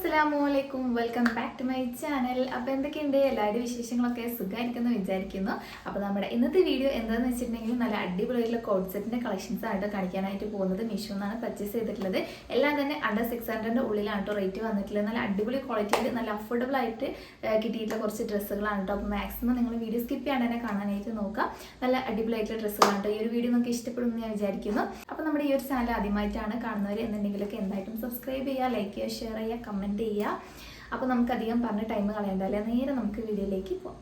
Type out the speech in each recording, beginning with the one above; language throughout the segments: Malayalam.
അസ്സലാമലൈക്കും, welcome back to my channel. അപ്പോൾ എന്തൊക്കെയുണ്ട്, എല്ലാവരുടെ വിശേഷങ്ങളൊക്കെ സുഖമായിരിക്കുന്നു വിചാരിക്കുന്നു. അപ്പോൾ നമ്മുടെ ഇന്നത്തെ വീഡിയോ എന്താണെന്ന് വെച്ചിട്ടുണ്ടെങ്കിൽ നല്ല അടിപൊളിയായിട്ടുള്ള കോഡ് സെറ്റിൻ്റെ കളക്ഷൻസ് ആയിട്ട് കാണിക്കാനായിട്ട് പോകുന്നത്. മീഷോ എന്നാണ് പർച്ചേസ് ചെയ്തിട്ടുള്ളത്. എല്ലാം തന്നെ അണ്ടർ 600 ഉള്ളിലാണ് കേട്ടോ റേറ്റ് വന്നിട്ടുള്ളത്. നല്ല അടിപൊളി ക്വാളിറ്റിയിൽ നല്ല അഫോർഡബിൾ ആയിട്ട് കിട്ടിയിട്ടുള്ള കുറച്ച് ഡ്രസ്സുകളാണ് കേട്ടോ. അപ്പോൾ മാക്സിമം നിങ്ങൾ വീഡിയോ സ്കിപ്പ് ചെയ്യാണ്ട് തന്നെ കാണാനായിട്ട് നോക്കുക. നല്ല അടിപൊളിയായിട്ടുള്ള ഡ്രസ്സുകളാണ് കേട്ടോ. ഈ ഒരു വീഡിയോ നിങ്ങൾക്ക് ഇഷ്ടപ്പെടുമെന്ന് ഞാൻ വിചാരിക്കുന്നു. അപ്പോൾ നമ്മുടെ ഈ ഒരു ചാനൽ ആദ്യമായിട്ടാണ് കാണുന്നവർ എന്നുണ്ടെങ്കിലൊക്കെ എന്തായിട്ടും സബ്സ്ക്രൈബ് ചെയ്യുക, ലൈക്ക് ചെയ്യുക, ഷെയർ ചെയ്യുക, കമൻറ്റ് ചെയ്യുക. അപ്പോൾ നമുക്കധികം പറഞ്ഞ ടൈം കളയണ്ടല്ലേ, നേരെ നമുക്ക് വീഡിയോയിലേക്ക് പോകാം.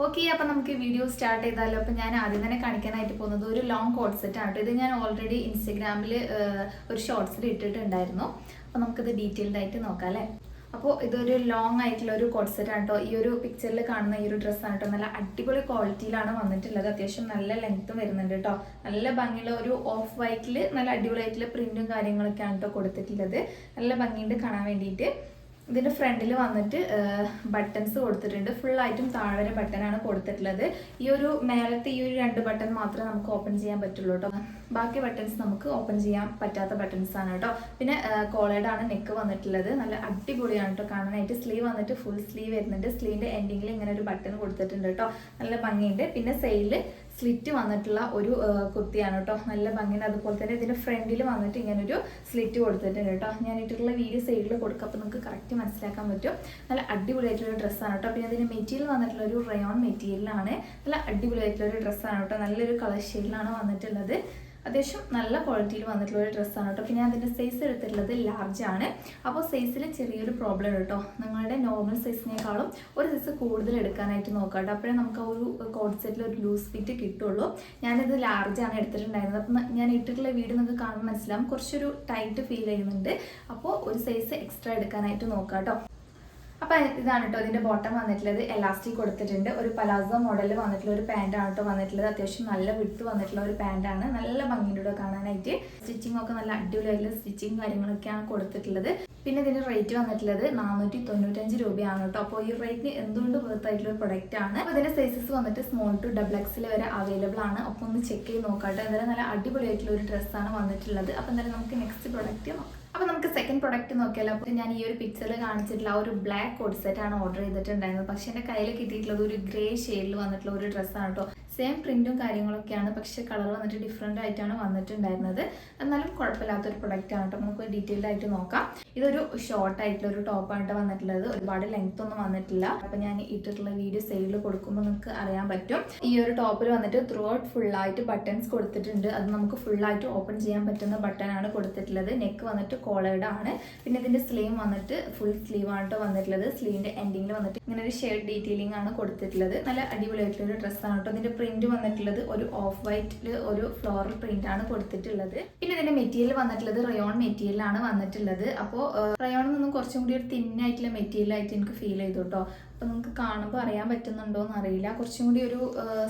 ഓക്കെ, അപ്പോൾ നമുക്ക് വീഡിയോ സ്റ്റാർട്ട് ചെയ്താലോ. അപ്പോൾ ഞാൻ ആദ്യം തന്നെ കാണിക്കാനായിട്ട് പോകുന്നത് ഒരു ലോങ് കോഡ് സെറ്റ് ആണ് കേട്ടോ. ഇത് ഞാൻ ഓൾറെഡി ഇൻസ്റ്റഗ്രാമിൽ ഒരു ഷോർട്സിൽ ഇട്ടിട്ടുണ്ടായിരുന്നു. അപ്പോൾ നമുക്കിത് ഡീറ്റെയിൽഡ് ആയിട്ട് നോക്കാം അല്ലേ. അപ്പോൾ ഇതൊരു ലോങ് ആയിട്ടുള്ള ഒരു കോഡ് സെറ്റ് ആണ് കേട്ടോ. ഈ ഒരു പിക്ചറിൽ കാണുന്ന ഈ ഒരു ഡ്രസ്സാണ് കേട്ടോ. നല്ല അടിപൊളി ക്വാളിറ്റിയിലാണ് വന്നിട്ടുള്ളത്. അത്യാവശ്യം നല്ല ലെങ്ത്തും വരുന്നുണ്ട് കേട്ടോ. നല്ല ഭംഗിയുള്ള ഒരു ഓഫ് വൈറ്റിൽ നല്ല അടിപൊളിയായിട്ടുള്ള പ്രിന്റും കാര്യങ്ങളൊക്കെയാണ് കേട്ടോ കൊടുത്തിട്ടുള്ളത്. നല്ല ഭംഗിയുണ്ട് കാണാൻ വേണ്ടിയിട്ട്. ഇതിൻ്റെ ഫ്രണ്ടിൽ വന്നിട്ട് ബട്ടൺസ് കൊടുത്തിട്ടുണ്ട്. ഫുള്ളായിട്ടും താഴെ വരെ ബട്ടനാണ് കൊടുത്തിട്ടുള്ളത്. ഈ ഒരു മേലത്തെ ഈ ഒരു 2 ബട്ടൺ മാത്രമേ നമുക്ക് ഓപ്പൺ ചെയ്യാൻ പറ്റുള്ളൂ കേട്ടോ. ബാക്കി ബട്ടൺസ് നമുക്ക് ഓപ്പൺ ചെയ്യാൻ പറ്റാത്ത ബട്ടൺസ് ആണ് കേട്ടോ. പിന്നെ കോളേഡ് ആണ് നെക്ക് വന്നിട്ടുള്ളത്. നല്ല അടിപൊളിയാണ് കേട്ടോ കാണാനായിട്ട്. സ്ലീവ് വന്നിട്ട് ഫുൾ സ്ലീവ് വരുന്നുണ്ട്. സ്ലീവിൻ്റെ എൻഡിങ്ങിൽ ഇങ്ങനെ ഒരു ബട്ടൺ കൊടുത്തിട്ടുണ്ട് കേട്ടോ. നല്ല ഭംഗിയുണ്ട്. പിന്നെ സൈഡിൽ സ്ലിറ്റ് വന്നിട്ടുള്ള ഒരു കുർത്തിയാണ് കേട്ടോ. നല്ല ഭംഗിയുണ്ട്. അതുപോലെ തന്നെ ഇതിൻ്റെ ഫ്രണ്ടിൽ വന്നിട്ട് ഇങ്ങനൊരു സ്ലിറ്റ് കൊടുത്തിട്ടുണ്ട് കേട്ടോ. ഞാൻ ഇട്ടിട്ടുള്ള വീഡിയോ സൈഡിൽ കൊടുക്കുക, അപ്പോൾ നിങ്ങൾക്ക് കറക്റ്റ് മനസ്സിലാക്കാൻ പറ്റും. നല്ല അടിപൊളിയായിട്ടുള്ള ഡ്രസ്സാണ് കേട്ടോ. പിന്നെ അതിൻ്റെ മെറ്റീരിയൽ വന്നിട്ടുള്ള ഒരു റയോൺ മെറ്റീരിയലാണ്. നല്ല അടിപൊളിയായിട്ടുള്ള ഒരു ഡ്രസ്സാണ് കേട്ടോ. നല്ലൊരു കളർ ഷെയ്ഡിലാണ് വന്നിട്ടുള്ളത്. അത്യാവശ്യം നല്ല ക്വാളിറ്റിയിൽ വന്നിട്ടുള്ള ഒരു ഡ്രസ്സാണ് കേട്ടോ. പിന്നെ അതിൻ്റെ സൈസ് എടുത്തിട്ടുള്ളത് ലാർജ് ആണ്. അപ്പോൾ സൈസിൽ ചെറിയൊരു പ്രോബ്ലം കേട്ടോ. നിങ്ങളുടെ നോർമൽ സൈസിനേക്കാളും ഒരു സൈസ് കൂടുതൽ എടുക്കാനായിട്ട് നോക്കാം കേട്ടോ. അപ്പോഴേ നമുക്ക് ആ ഒരു കോഡ് സെറ്റിൽ ഒരു ലൂസ് ഫിറ്റ് കിട്ടുള്ളൂ. ഞാനിത് ലാർജ് ആണ് എടുത്തിട്ടുണ്ടായിരുന്നത്. അപ്പം ഞാൻ ഇട്ടിട്ടുള്ള വീഡിയോ നിങ്ങൾക്ക് കാണാൻ മനസ്സിലാവും, കുറച്ചൊരു ടൈറ്റ് ഫീൽ ചെയ്യുന്നുണ്ട്. അപ്പോൾ ഒരു സൈസ് എക്സ്ട്രാ എടുക്കാനായിട്ട് നോക്കാം കേട്ടോ. അപ്പോൾ ഇതാണ് കേട്ടോ ഇതിൻ്റെ ബോട്ടം വന്നിട്ടുള്ളത്. എലാസ്റ്റിക് കൊടുത്തിട്ടുണ്ട്. ഒരു പലാസോ മോഡലിൽ വന്നിട്ടുള്ള ഒരു പാൻറ്റാണ് കേട്ടോ വന്നിട്ടുള്ളത്. അത്യാവശ്യം നല്ല വിഡ്ത്ത് വന്നിട്ടുള്ള ഒരു പാൻറ്റാണ്. നല്ല ഭംഗിയുടെ കാണാനായിട്ട്. സ്റ്റിച്ചിങ് ഒക്കെ നല്ല അടിപൊളിയായിട്ടുള്ള സ്റ്റിച്ചിങ് കാര്യങ്ങളൊക്കെയാണ് കൊടുത്തിട്ടുള്ളത്. പിന്നെ ഇതിൻ്റെ റേറ്റ് വന്നിട്ടുള്ളത് 495 രൂപയാണ് കേട്ടോ. അപ്പോൾ ഈ റേറ്റിന് എന്തുകൊണ്ട് വർത്തായിട്ടുള്ള ഒരു പ്രൊഡക്റ്റ് ആണ്. അപ്പോൾ ഇതിൻ്റെ സൈസസ് വന്നിട്ട് സ്മോൾ ടു XXL വരെ അവൈലബിൾ ആണ്. അപ്പോൾ ഒന്ന് ചെക്ക് ചെയ്ത് നോക്കാം കേട്ടോ. എന്തായാലും നല്ല അടിപൊളിയായിട്ടുള്ള ഒരു ഡ്രസ്സാണ് വന്നിട്ടുള്ളത്. അപ്പോൾ എന്തായാലും നമുക്ക് നെക്സ്റ്റ് പ്രൊഡക്റ്റ് നോക്കാം. അപ്പോൾ നമുക്ക് സെക്കൻഡ് പ്രൊഡക്റ്റ് നോക്കിയാലോ. അപ്പോൾ ഞാൻ ഈ ഒരു പിക്ചറിൽ കാണിച്ചിട്ടുള്ള ആ ഒരു ബ്ലാക്ക് കോഡ് സെറ്റ് ആണ് ഓർഡർ ചെയ്തിട്ടുണ്ടായിരുന്നത്. പക്ഷേ എൻ്റെ കയ്യിൽ കിട്ടിയിട്ടുള്ളത് ഒരു ഗ്രേ ഷെയ്ഡിൽ വന്നിട്ടുള്ള ഒരു ഡ്രസ്സാണ് കേട്ടോ. സെയിം പ്രിന്റും കാര്യങ്ങളൊക്കെയാണ്, പക്ഷേ കളർ വന്നിട്ട് ഡിഫറെൻ്റ് ആയിട്ടാണ് വന്നിട്ടുണ്ടായിരുന്നത്. എന്നാലും കുഴപ്പമില്ലാത്തൊരു പ്രൊഡക്റ്റ് ആണ് കേട്ടോ. നമുക്ക് ഡീറ്റെയിൽഡ് ആയിട്ട് നോക്കാം. ഇതൊരു ഷോർട്ട് ആയിട്ടുള്ള ഒരു ടോപ്പാണ് വന്നിട്ടുള്ളത്. ഒരുപാട് ലെങ്ത് ഒന്നും വന്നിട്ടില്ല. അപ്പോൾ ഞാൻ ഇട്ടിട്ടുള്ള വീഡിയോ സൈഡിൽ കൊടുക്കുമ്പോൾ നിങ്ങൾക്ക് അറിയാൻ പറ്റും. ഈ ഒരു ടോപ്പിൽ വന്നിട്ട് ത്രൂ ഔട്ട് ഫുള്ളായിട്ട് ബട്ടൺസ് കൊടുത്തിട്ടുണ്ട്. അത് നമുക്ക് ഫുള്ളായിട്ട് ഓപ്പൺ ചെയ്യാൻ പറ്റുന്ന ബട്ടനാണ് കൊടുത്തിട്ടുള്ളത്. നെക്ക് വന്നിട്ട് കോളേഡ് ആണ്. പിന്നെ ഇതിൻ്റെ സ്ലീവ് വന്നിട്ട് ഫുൾ സ്ലീവ് ആണ് കേട്ടോ വന്നിട്ടുള്ളത്. സ്ലീവിൻ്റെ എൻഡിങ്ങിൽ വന്നിട്ട് ഇങ്ങനെ ഒരു ഷെയ്ഡ് ഡീറ്റെയിലിംഗ് ആണ് കൊടുത്തിട്ടുള്ളത്. നല്ല അടിപൊളിയായിട്ടുള്ള ഒരു ഡ്രസ്സാണ് കേട്ടോ. ഇതിൻ്റെ പ്രിന്റ് വന്നിട്ടുള്ളത് ഒരു ഓഫ് വൈറ്റിൽ ഒരു ഫ്ലോറൽ പ്രിന്റ് ആണ് കൊടുത്തിട്ടുള്ളത്. പിന്നെ ഇതിന്റെ മെറ്റീരിയൽ വന്നിട്ടുള്ളത് റയോൺ മെറ്റീരിയൽ ആണ് വന്നിട്ടുള്ളത്. അപ്പോൾ റയോണിൽ നിന്നും കുറച്ചും കൂടി ഒരു തിന്നായിട്ടുള്ള മെറ്റീരിയൽ ആയിട്ട് എനിക്ക് ഫീൽ ചെയ്തു കേട്ടോ. അപ്പോൾ നിങ്ങൾക്ക് കാണുമ്പോൾ അറിയാൻ പറ്റുന്നുണ്ടോ എന്ന് അറിയില്ല. കുറച്ചും കൂടി ഒരു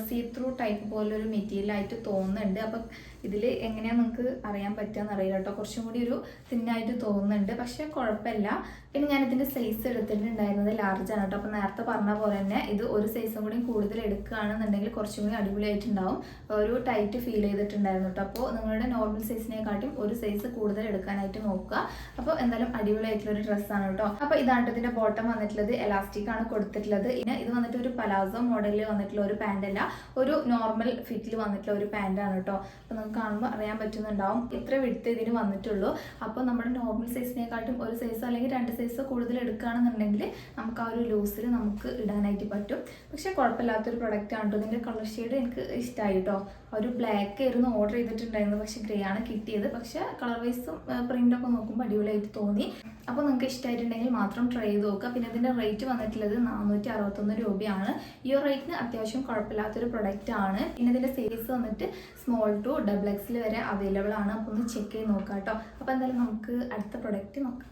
സീ ത്രൂ ടൈപ്പ് പോലൊരു മെറ്റീരിയൽ ആയിട്ട് തോന്നുന്നുണ്ട്. അപ്പം ഇതിൽ എങ്ങനെയാണ് നിങ്ങൾക്ക് അറിയാൻ പറ്റുകയെന്ന് അറിയില്ല കേട്ടോ. കുറച്ചും കൂടി ഒരു തിന്നായിട്ട് തോന്നുന്നുണ്ട്, പക്ഷേ കുഴപ്പമില്ല. പിന്നെ ഞാനിതിൻ്റെ സൈസ് എടുത്തിട്ടുണ്ടായിരുന്നത് ലാർജ് ആണ് കേട്ടോ. അപ്പോൾ നേരത്തെ പറഞ്ഞ പോലെ തന്നെ ഇത് ഒരു സൈസും കൂടി കൂടുതൽ എടുക്കുകയാണെന്നുണ്ടെങ്കിൽ കുറച്ചും കൂടി അടിപൊളിയായിട്ടുണ്ടാവും. ഒരു ടൈറ്റ് ഫീൽ ചെയ്തിട്ടുണ്ടായിരുന്നു കേട്ടോ. അപ്പോൾ നിങ്ങളുടെ നോർമൽ സൈസിനെക്കാട്ടും ഒരു സൈസ് കൂടുതൽ എടുക്കാനായിട്ട് നോക്കുക. അപ്പോൾ എന്തായാലും അടിപൊളിയായിട്ടുള്ളൊരു ഡ്രസ്സാണ് കേട്ടോ. അപ്പോൾ ഇതാണ് ഇതിൻ്റെ ബോട്ടം വന്നിട്ടുള്ളത്. എലാസ്റ്റിക് ആണ് കൊടുത്തിട്ടുള്ളത്. പിന്നെ ഇത് വന്നിട്ട് ഒരു പലാസോ മോഡലിൽ വന്നിട്ടുള്ള ഒരു പാൻ്റ് അല്ല, ഒരു നോർമൽ ഫിറ്റിൽ വന്നിട്ടുള്ള ഒരു പാൻ്റാണ് കേട്ടോ. അപ്പോൾ നമുക്ക് കാണുമ്പോൾ അറിയാൻ പറ്റുന്നുണ്ടാവും ഇത്ര വിഡ്ത്ത് ഇതിന് വന്നിട്ടുള്ളൂ. അപ്പോൾ നമ്മുടെ നോർമൽ സൈസിനെക്കാട്ടും ഒരു സൈസോ അല്ലെങ്കിൽ 2 സൈസോ കൂടുതൽ എടുക്കുകയാണെന്നുണ്ടെങ്കിൽ നമുക്ക് ആ ഒരു ലൂസിൽ നമുക്ക് ഇടാനായിട്ട് പറ്റും. പക്ഷേ കുഴപ്പമില്ലാത്തൊരു പ്രൊഡക്റ്റ് ആണ് കേട്ടോ. ഇതിൻ്റെ കളർ ഷെയ്ഡ് എനിക്ക് ഇഷ്ടമായി കേട്ടോ. ഒരു ബ്ലാക്ക് ആയിരുന്നു ഓർഡർ ചെയ്തിട്ടുണ്ടായിരുന്നത്, പക്ഷേ ഗ്രേ ആണ് കിട്ടിയത്. പക്ഷേ കളർ വൈസും പ്രിൻ്റൊക്കെ നോക്കുമ്പോൾ അടിപൊളിയായിട്ട് തോന്നി. അപ്പോൾ നിങ്ങൾക്ക് ഇഷ്ടമായിട്ടുണ്ടെങ്കിൽ മാത്രം ട്രൈ ചെയ്ത് നോക്കുക. പിന്നെ ഇതിൻ്റെ റേറ്റ് വന്നിട്ടുള്ളത് 461 രൂപയാണ്. ഈ ഒരു റേറ്റിന് അത്യാവശ്യം കുഴപ്പമില്ലാത്തൊരു പ്രൊഡക്റ്റ് ആണ്. പിന്നെ ഇതിൻ്റെ സൈസ് വന്നിട്ട് സ്മോൾ ടു XXL വരെ അവൈലബിൾ ആണ്. അപ്പോൾ ഒന്ന് ചെക്ക് ചെയ്ത് നോക്കാം കേട്ടോ. അപ്പോൾ എന്തായാലും നമുക്ക് അടുത്ത പ്രൊഡക്റ്റ് നോക്കാം.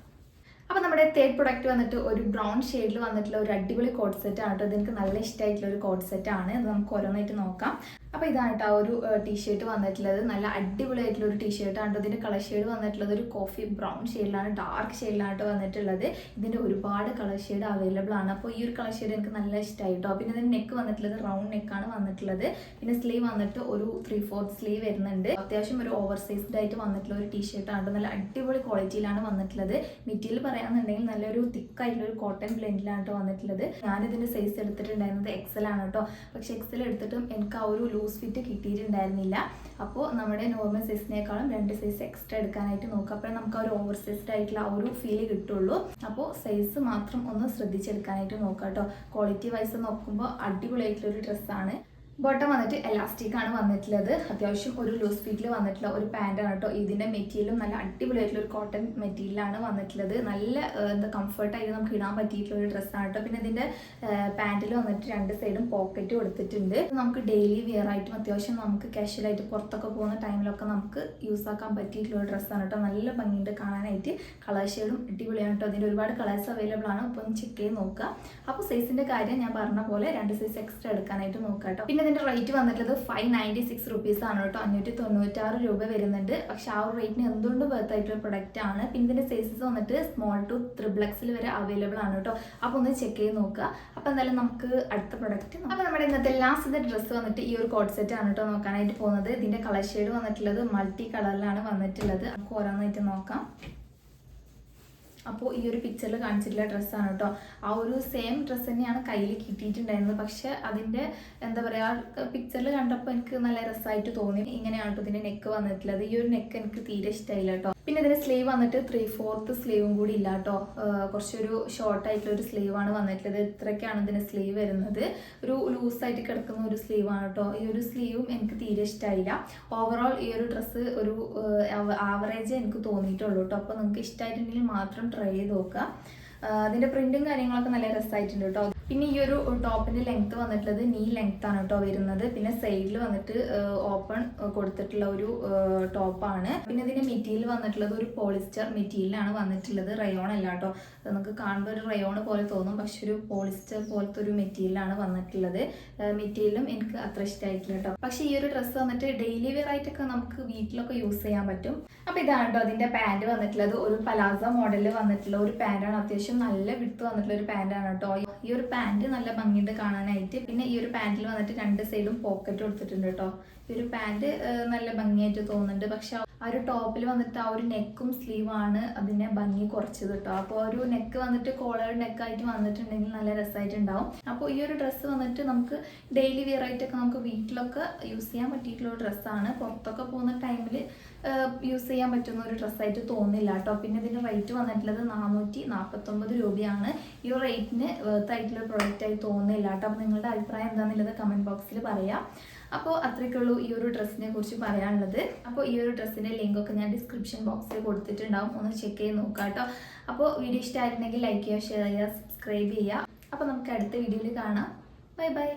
അപ്പോൾ നമ്മുടെ തേർഡ് പ്രൊഡക്റ്റ് വന്നിട്ട് ഒരു ബ്രൗൺ ഷെയ്ഡിൽ വന്നിട്ടുള്ള ഒരു അടിപൊളി കോഡ് സെറ്റ് ആണ് കേട്ടോ. ഇതെനിക്ക് നല്ല ഇഷ്ടമായിട്ടുള്ള ഒരു കോഡ് സെറ്റ് ആണ്. അത് നമുക്ക് ഓരോന്നായിട്ട് നോക്കാം. അപ്പോൾ ഇതാണ് കേട്ടോ ആ ഒരു ടീഷർട്ട് വന്നിട്ടുള്ളത്. നല്ല അടിപൊളിയായിട്ടുള്ള ഒരു ടീഷർട്ടാണ്. ഇതിൻ്റെ കളർ ഷെയ്ഡ് വന്നിട്ടുള്ളത് ഒരു കോഫി ബ്രൗൺ ഷെയ്ഡിലാണ്, ഡാർക്ക് ഷെയ്ഡിലാണ് വന്നിട്ടുള്ളത്. ഇതിൻ്റെ ഒരുപാട് കളർ ഷെയ്ഡ് അവൈലബിൾ ആണ്. അപ്പോൾ ഈ ഒരു കളർ ഷെയ്ഡ് എനിക്ക് നല്ല ഇഷ്ടമായി കേട്ടോ. പിന്നെ ഇതിൻ്റെ നെക്ക് വന്നിട്ടുള്ളത് റൗണ്ട് നെക്കാണ് വന്നിട്ടുള്ളത്. പിന്നെ സ്ലീവ് വന്നിട്ട് ഒരു 3/4 സ്ലീവ് വരുന്നുണ്ട്. അത്യാവശ്യം ഒരു ഓവർ സൈസ്ഡ് ആയിട്ട് വന്നിട്ടുള്ള ഒരു ടീഷർട്ടാണ്. നല്ല അടിപൊളി ക്വാളിറ്റിയിലാണ് വന്നിട്ടുള്ളത്. മെറ്റീരിയൽ പറയുകയാണെന്നുണ്ടെങ്കിൽ നല്ലൊരു തിക്കായിട്ടുള്ള ഒരു കോട്ടൺ ബ്ലെൻഡിലാണ് വന്നിട്ടുള്ളത്. ഞാനിതിൻ്റെ സൈസ് എടുത്തിട്ടുണ്ടായിരുന്നത് XL ആണ് കേട്ടോ. പക്ഷേ XL എടുത്തിട്ടും എനിക്ക് ആ ഒരു ലൂസ് ഫിറ്റ് കിട്ടിയിട്ടുണ്ടായിരുന്നില്ല. അപ്പോൾ നമ്മുടെ നോർമൽ സൈസിനേക്കാളും 2 സൈസ് എക്സ്ട്രാ എടുക്കാനായിട്ട് നോക്കുക. അപ്പോൾ നമുക്ക് ആ ഒരു ഓവർ സൈസ്ഡ് ആയിട്ടുള്ള ആ ഒരു ഫീല് കിട്ടുള്ളൂ. അപ്പോൾ സൈസ് മാത്രം ഒന്ന് ശ്രദ്ധിച്ചെടുക്കാനായിട്ട് നോക്കുക കേട്ടോ. ക്വാളിറ്റി വൈസ് നോക്കുമ്പോൾ അടിപൊളിയായിട്ടുള്ള ഒരു ഡ്രസ്സാണ്. ബോട്ടം വന്നിട്ട് എലാസ്റ്റിക് ആണ് വന്നിട്ടുള്ളത്. അത്യാവശ്യം ഒരു ലൂസ് ഫിറ്റിൽ വന്നിട്ടുള്ള ഒരു പാൻറ്റാണ് കേട്ടോ. ഇതിൻ്റെ മെറ്റീരിയലും നല്ല അടിപൊളിയായിട്ടുള്ള ഒരു കോട്ടൺ മെറ്റീരിയലാണ് വന്നിട്ടുള്ളത്. നല്ല എന്താ കംഫർട്ടായിട്ട് നമുക്ക് ഇടാൻ പറ്റിയിട്ടുള്ള ഒരു ഡ്രസ്സാണ് കേട്ടോ. പിന്നെ ഇതിൻ്റെ പാൻറ്റിൽ വന്നിട്ട് 2 സൈഡും പോക്കറ്റ് കൊടുത്തിട്ടുണ്ട്. നമുക്ക് ഡെയിലി വെയർ ആയിട്ടും അത്യാവശ്യം നമുക്ക് കാഷ്വലായിട്ട് പുറത്തൊക്കെ പോകുന്ന ടൈമിലൊക്കെ നമുക്ക് യൂസ് ആക്കാൻ പറ്റിയിട്ടുള്ള ഒരു ഡ്രസ്സാണ് കേട്ടോ. നല്ല ഭംഗിയുണ്ട് കാണാനായിട്ട്. കളർ ഷെയ്ഡും അടിപൊളിയാണ് കേട്ടോ. അതിൻ്റെ ഒരുപാട് കളേഴ്സ് അവൈലബിൾ ആണ്. അപ്പോൾ ഒന്ന് ചെക്ക് ചെയ്ത് നോക്കുക. അപ്പോൾ സൈസിൻ്റെ കാര്യം ഞാൻ പറഞ്ഞ പോലെ 2 സൈസ് എക്സ്ട്രാ എടുക്കാനായിട്ട് നോക്കുക കേട്ടോ. പിന്നെ ഇതിന്റെ റേറ്റ് വന്നിട്ടുള്ളത് 596 റുപ്പീസ് ആണ് കേട്ടോ. 596 രൂപ വരുന്നുണ്ട്. പക്ഷെ ആ ഒരു റേറ്റിന് എന്തുകൊണ്ട് വർത്ത് ആയിട്ടുള്ള പ്രൊഡക്റ്റ് ആണ്. പിന്നെ ഇതിന്റെ സൈസസ് വന്നിട്ട് സ്മോൾ ടു 3XL വരെ അവൈലബിൾ ആണ് കേട്ടോ. അപ്പോൾ ഒന്ന് ചെക്ക് ചെയ്ത് നോക്കുക. അപ്പോൾ എന്തായാലും നമുക്ക് അടുത്ത പ്രൊഡക്റ്റ്. അപ്പോൾ നമ്മുടെ ഇന്നത്തെ ലാസ്റ്റ് ഡ്രസ്സ് വന്നിട്ട് ഈ ഒരു കോഡ് സെറ്റ് ആണ് കേട്ടോ നോക്കാനായിട്ട് പോകുന്നത്. ഇതിന്റെ കളർ ഷെയ്ഡ് വന്നിട്ടുള്ളത് മൾട്ടി കളറിലാണ് വന്നിട്ടുള്ളത്. നമുക്ക് ഓരോന്നായിട്ട് നോക്കാം. അപ്പോൾ ഈ ഒരു പിക്ചറിൽ കാണിച്ചിട്ടുള്ള ഡ്രസ്സാണ് കേട്ടോ. ആ ഒരു സെയിം ഡ്രസ്സ് തന്നെയാണ് കയ്യിൽ കിട്ടിയിട്ടുണ്ടായിരുന്നത്. പക്ഷെ അതിൻ്റെ എന്താ പറയുക, പിക്ചറിൽ കണ്ടപ്പോൾ എനിക്ക് നല്ല രസമായിട്ട് തോന്നി. ഇങ്ങനെയാണ് കേട്ടോ ഇതിൻ്റെ നെക്ക് വന്നിട്ടുള്ളത്. ഈ ഒരു നെക്ക് എനിക്ക് തീരെ ഇഷ്ടമായില്ല കേട്ടോ. പിന്നെ ഇതിൻ്റെ സ്ലീവ് വന്നിട്ട് 3/4 സ്ലീവും കൂടി ഇല്ല കേട്ടോ. കുറച്ചൊരു ഷോർട്ട് ആയിട്ടുള്ള ഒരു സ്ലീവാണ് വന്നിട്ടുള്ളത്. ഇത്രയ്ക്കാണ് ഇതിൻ്റെ സ്ലീവ് വരുന്നത്. ഒരു ലൂസായിട്ട് കിടക്കുന്ന ഒരു സ്ലീവാണ് കേട്ടോ. ഈ ഒരു സ്ലീവും എനിക്ക് തീരെ ഇഷ്ടമായില്ല. ഓവറോൾ ഈ ഒരു ഡ്രസ്സ് ഒരു ആവറേജ് എനിക്ക് തോന്നിയിട്ടുള്ളൂ കേട്ടോ. അപ്പോൾ നിങ്ങൾക്ക് ഇഷ്ടമായിട്ടുണ്ടെങ്കിൽ മാത്രം ട്രൈ ചെയ്ത് നോക്കുക. അതിൻ്റെ പ്രിന്റും കാര്യങ്ങളൊക്കെ നല്ല രസമായിട്ടുണ്ട് കേട്ടോ. പിന്നെ ഈ ഒരു ടോപ്പിന്റെ ലെങ്ത് വന്നിട്ടുള്ളത് നീ ലെങ്ത് ആണ് കേട്ടോ വരുന്നത്. പിന്നെ സൈഡിൽ വന്നിട്ട് ഓപ്പൺ കൊടുത്തിട്ടുള്ള ഒരു ടോപ്പാണ്. പിന്നെ ഇതിന്റെ മെറ്റീരിയൽ വന്നിട്ടുള്ളത് ഒരു പോളിസ്റ്റർ മെറ്റീരിയലാണ് വന്നിട്ടുള്ളത്. റയോൺ അല്ല കേട്ടോ. നമുക്ക് കാണുമ്പോൾ ഒരു റയോൺ പോലെ തോന്നും, പക്ഷെ ഒരു പോളിസ്റ്റർ പോലത്തെ ഒരു മെറ്റീരിയലാണ് വന്നിട്ടുള്ളത്. മെറ്റീരിയലും എനിക്ക് അത്ര ഇഷ്ടമായിട്ടില്ല കേട്ടോ. പക്ഷെ ഈ ഒരു ഡ്രസ്സ് വന്നിട്ട് ഡെയിലി വെയർ ആയിട്ടൊക്കെ നമുക്ക് വീട്ടിലൊക്കെ യൂസ് ചെയ്യാൻ പറ്റും. അപ്പോൾ ഇതാണ് കേട്ടോ അതിന്റെ പാൻറ് വന്നിട്ടുള്ളത്. ഒരു പലാസ മോഡലിൽ വന്നിട്ടുള്ള ഒരു പാൻറ്റാണ്. അത്യാവശ്യം നല്ല വിട്ട് വന്നിട്ടുള്ള ഒരു പാൻറ്റാണ് കേട്ടോ. ഈ ഒരു പാൻറ് നല്ല ഭംഗിയുണ്ട് കാണാനായിട്ട്. പിന്നെ ഈ ഒരു പാൻറ്റിൽ വന്നിട്ട് 2 സൈഡും പോക്കറ്റ് കൊടുത്തിട്ടുണ്ട് കേട്ടോ. ഈ ഒരു പാൻറ് നല്ല ഭംഗിയായിട്ട് തോന്നുന്നുണ്ട്. പക്ഷെ ആ ഒരു ടോപ്പിൽ വന്നിട്ട് ആ ഒരു നെക്കും സ്ലീവാണ് അതിനെ ഭംഗി കുറച്ചത് കേട്ടോ. അപ്പോൾ ഒരു നെക്ക് വന്നിട്ട് കോളേഡ് നെക്കായിട്ട് വന്നിട്ടുണ്ടെങ്കിൽ നല്ല രസമായിട്ടുണ്ടാവും. അപ്പോൾ ഈ ഒരു ഡ്രസ്സ് വന്നിട്ട് നമുക്ക് ഡെയിലി വെയർ ആയിട്ടൊക്കെ നമുക്ക് വീട്ടിലൊക്കെ യൂസ് ചെയ്യാൻ പറ്റിയിട്ടുള്ള ഒരു ഡ്രസ്സാണ്. പുറത്തൊക്കെ പോകുന്ന ടൈമിൽ യൂസ് ചെയ്യാൻ പറ്റുന്ന ഒരു ഡ്രസ്സായിട്ട് തോന്നില്ല കേട്ടോ. പിന്നെ ഇതിൻ്റെ റേറ്റ് വന്നിട്ടുള്ളത് 449 രൂപയാണ്. ഈ ഒരു റേറ്റിന് വർത്തായിട്ടുള്ള പ്രൊഡക്റ്റായി തോന്നുന്നില്ല കേട്ടോ. അപ്പോൾ നിങ്ങളുടെ അഭിപ്രായം എന്താണെന്നുള്ളത് കമൻറ്റ് ബോക്സിൽ പറയാം. അപ്പോൾ അത്രയ്ക്കുള്ളൂ ഈ ഒരു ഡ്രസ്സിനെ കുറിച്ച് പറയാനുള്ളത്. അപ്പോൾ ഈ ഒരു ഡ്രസ്സിൻ്റെ ലിങ്കൊക്കെ ഞാൻ ഡിസ്ക്രിപ്ഷൻ ബോക്സിൽ കൊടുത്തിട്ടുണ്ടാവും. ഒന്ന് ചെക്ക് ചെയ്ത് നോക്കാം കേട്ടോ. അപ്പോൾ വീഡിയോ ഇഷ്ടമായിട്ടുണ്ടെങ്കിൽ ലൈക്ക് ചെയ്യുക, ഷെയർ ചെയ്യുക, സബ്സ്ക്രൈബ് ചെയ്യുക. അപ്പോൾ നമുക്ക് അടുത്ത വീഡിയോയിൽ കാണാം. Bye bye.